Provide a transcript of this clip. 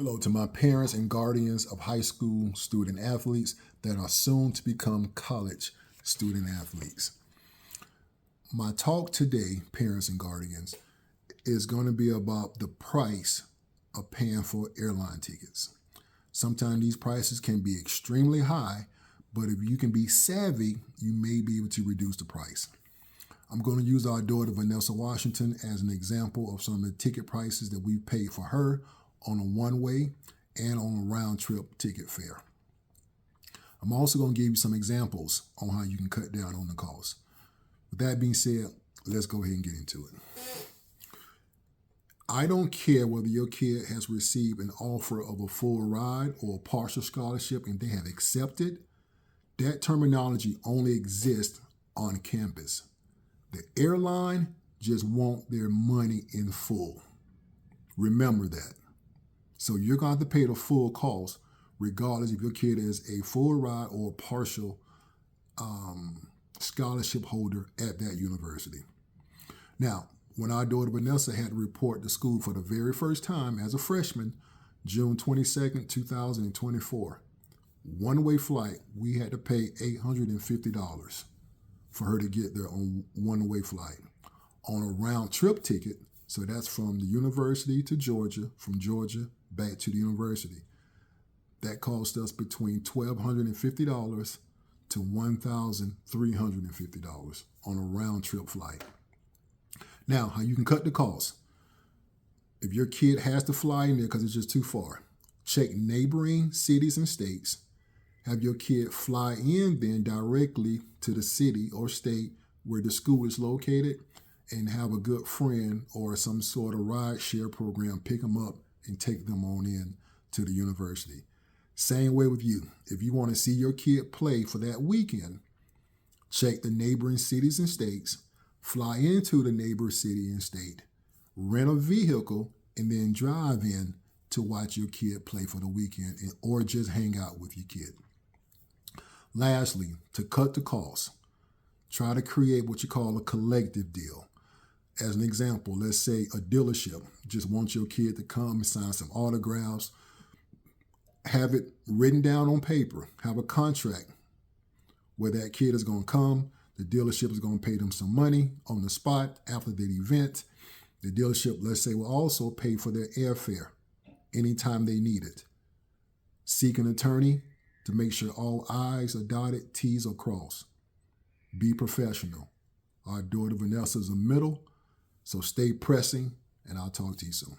Hello to my parents and guardians of high school student athletes that are soon to become college student athletes. My talk today, parents and guardians, is going to be about the price of paying for airline tickets. Sometimes these prices can be extremely high, but if you can be savvy, you may be able to reduce the price. I'm going to use our daughter, Vanessa Washington, as an example of some of the ticket prices that we've paid for her on a one-way and on a round-trip ticket fare. I'm also going to give you some examples on how you can cut down on the cost. With that being said, let's go ahead and get into it. I don't care whether your kid has received an offer of a full ride or a partial scholarship and they have accepted. That terminology only exists on campus. The airline just want their money in full. Remember that. So you're going to have to pay the full cost regardless if your kid is a full ride or a partial scholarship holder at that university. Now, when our daughter Vanessa had to report to school for the very first time as a freshman, June 22nd, 2024, one-way flight, we had to pay $850 for her to get there on one-way flight. On a round-trip ticket, so that's from the university to Georgia, from Georgia back to the university, that cost us between $1,250 to $1,350 on a round-trip flight. Now, how you can cut the cost. If your kid has to fly in there because it's just too far, check neighboring cities and states. Have your kid fly in then directly to the city or state where the school is located and have a good friend or some sort of ride share program pick them up and take them on in to the university. Same way with you. If you want to see your kid play for that weekend, check the neighboring cities and states, fly into the neighbor city and state, rent a vehicle, and then drive in to watch your kid play for the weekend or just hang out with your kid. Lastly, to cut the cost, try to create what you call a collective deal. As an example, let's say a dealership just wants your kid to come and sign some autographs, have it written down on paper, have a contract where that kid is going to come, the dealership is going to pay them some money on the spot after the event. The dealership, let's say, will also pay for their airfare anytime they need it. Seek an attorney to make sure all I's are dotted, T's are crossed. Be professional. Our daughter Vanessa is a middle, so stay pressing, and I'll talk to you soon.